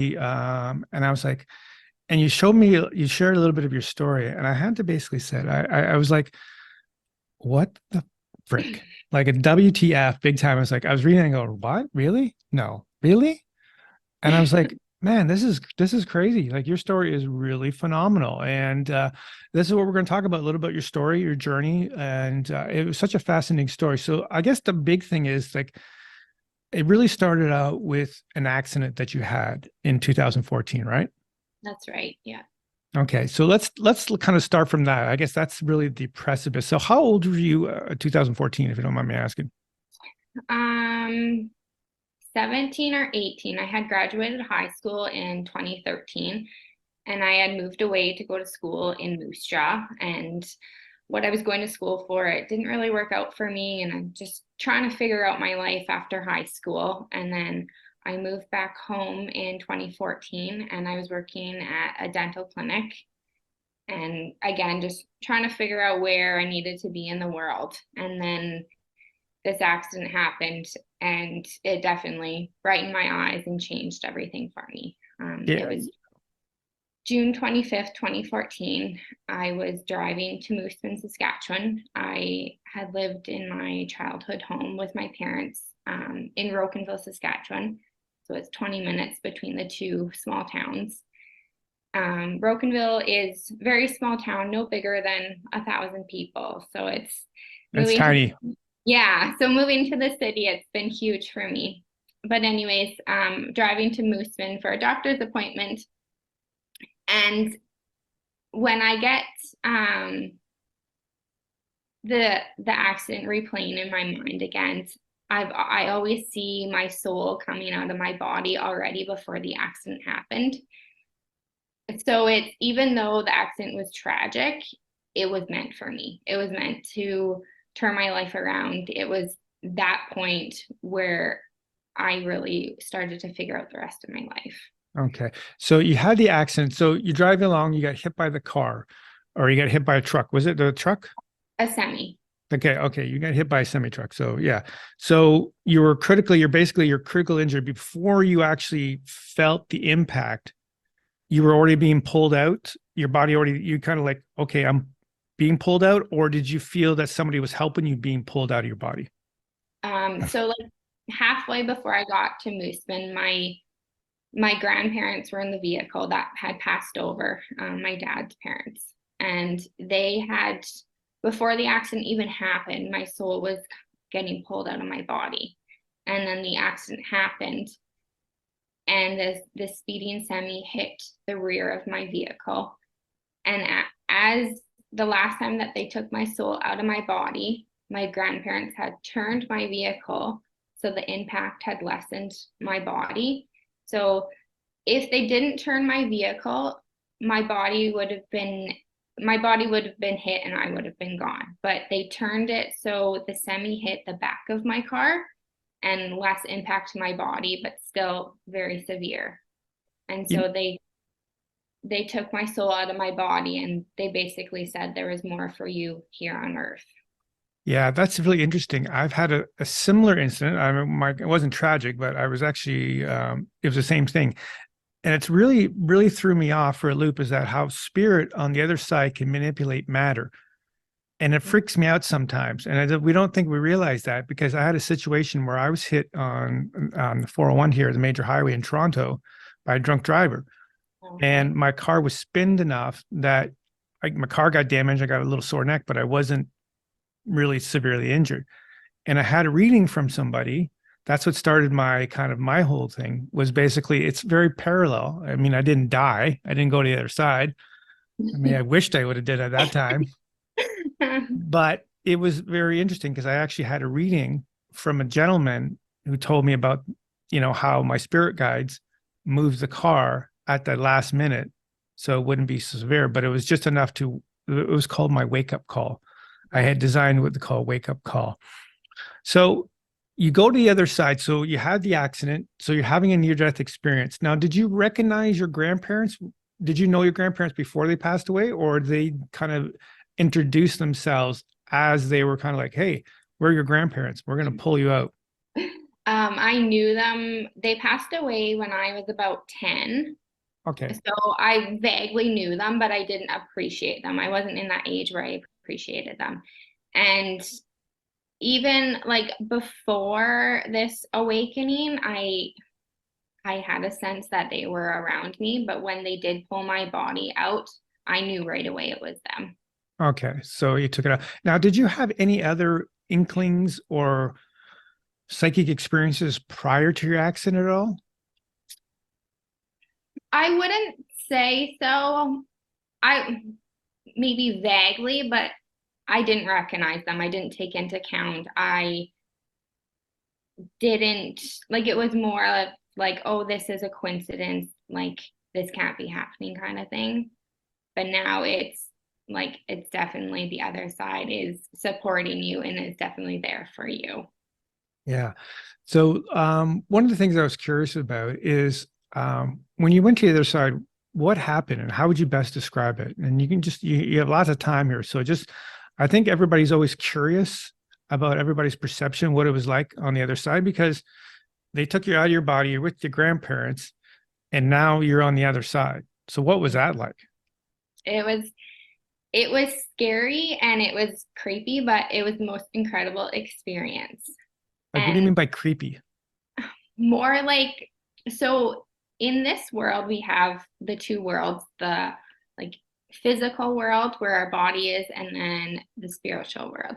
and I was like, and you shared a little bit of your story, and I had to basically say, I was like, what the frick? Like a WTF, big time. I was like, I was reading and going, what? Really? No, really? And I was like, man, this is crazy. Like your story is really phenomenal. And this is what we're going to talk about, a little about your story, your journey. And it was such a fascinating story. So I guess the big thing is like, it really started out with an accident that you had in 2014, right? That's right. Yeah. Okay, so let's kind of start from that. I guess that's really the precipice. So how old were you 2014, if you don't mind me asking? Um, 17 or 18. I had graduated high school in 2013, and I had moved away to go to school in Moose Jaw. And what I was going to school for, it didn't really work out for me. And I'm just trying to figure out my life after high school. And then I moved back home in 2014, and I was working at a dental clinic. And again, just trying to figure out where I needed to be in the world. And then this accident happened, and it definitely brightened my eyes and changed everything for me. It Yeah, was June 25th, 2014. I was driving to Moosomin, Saskatchewan. I had lived in my childhood home with my parents in Rocanville, Saskatchewan. So it's 20 minutes between the two small towns. Rocanville is a very small town, no bigger than 1,000 people. So it's it's moving to tiny. yeah, so moving to the city, it's been huge for me. But anyways, driving to Moosomin for a doctor's appointment. And when I get the accident replaying in my mind again, I always see my soul coming out of my body already before the accident happened. So it's, even though the accident was tragic, it was meant for me. It was meant to turn my life around. It was that point where I really started to figure out the rest of my life. Okay, so you had the accident. So you're driving along, you got hit by the car, or you got hit by a truck. Was it the truck? A semi. Okay, you got hit by a semi truck. So yeah, so you're critical injured before you actually felt the impact. You were already being pulled out. Your body already, you kind of like, okay, I'm being pulled out, or did you feel that somebody was helping you being pulled out of your body? So like halfway before I got to Moosomin, my grandparents were in the vehicle that had passed over, my dad's parents. And they had, before the accident even happened, my soul was getting pulled out of my body. And then the accident happened, and the speeding semi hit the rear of my vehicle. And as the last time that they took my soul out of my body, my grandparents had turned my vehicle, so the impact had lessened my body. So if they didn't turn my vehicle, my body would have been hit and I would have been gone. But they turned it so the semi hit the back of my car and less impact to my body, but still very severe. And You, so they took my soul out of my body, and they basically said there was more for you here on earth. yeah, that's really interesting. I've had a similar incident. It wasn't tragic, but I was actually, it was the same thing. And it's really threw me off for a loop is that how spirit on the other side can manipulate matter. And it freaks me out sometimes. And we don't think we realize that because I had a situation where I was hit on the 401 here, the major highway in Toronto, by a drunk driver. Okay. And my car was spinned enough that my car got damaged. I got a little sore neck, but I wasn't really severely injured. And I had a reading from somebody. That's what started my whole thing was basically it's very parallel. I mean, I didn't die. I didn't go to the other side. I mean, I wished I would have did at that time, but it was very interesting because I actually had a reading from a gentleman who told me about, how my spirit guides moved the car at the last minute so it wouldn't be severe, but it was just enough it was called my wake up call. I had designed what they call wake up call. So you go to the other side. So you had the accident. So you're having a near death experience. Now, did you recognize your grandparents? Did you know your grandparents before they passed away, or they kind of introduced themselves as they were kind of like, hey, we're your grandparents. We're going to pull you out. I knew them. They passed away when I was about 10. Okay. So I vaguely knew them, but I didn't appreciate them. I wasn't in that age where I appreciated them. And even like before this awakening, I had a sense that they were around me, but when they did pull my body out, I knew right away it was them. Okay. So you took it out. Now, did you have any other inklings or psychic experiences prior to your accident at all? I wouldn't say so. I maybe vaguely, but I didn't recognize them. I didn't take into account. I didn't like it was more of like, oh, this is a coincidence, like this can't be happening kind of thing. But now it's like it's definitely the other side is supporting you and is definitely there for you. Yeah. So one of the things I was curious about is when you went to the other side, what happened and how would you best describe it? And you can just, you have lots of time here. So just, I think everybody's always curious about everybody's perception, what it was like on the other side, because they took you out of your body, you're with your grandparents, and now you're on the other side. So what was that like? It was it was scary and it was creepy, but it was the most incredible experience. Like, what do you And mean by creepy? more like, so in this world we have the two worlds, the like physical world where our body is and then the spiritual world.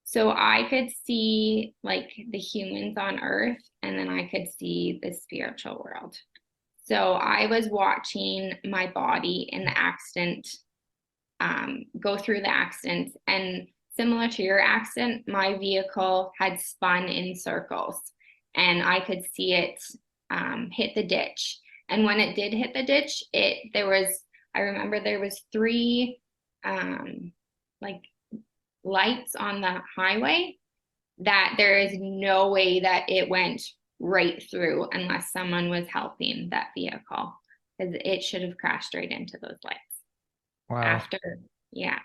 So I could see like the humans on earth and then I could see the spiritual world. So I was watching my body in the accident, go through the accident, and similar to your accident, my vehicle had spun in circles and I could see it hit the ditch. And when it did hit the ditch, I remember there was three like lights on the highway that there is no way that it went right through unless someone was helping that vehicle because it should have crashed right into those lights Wow. after, yeah.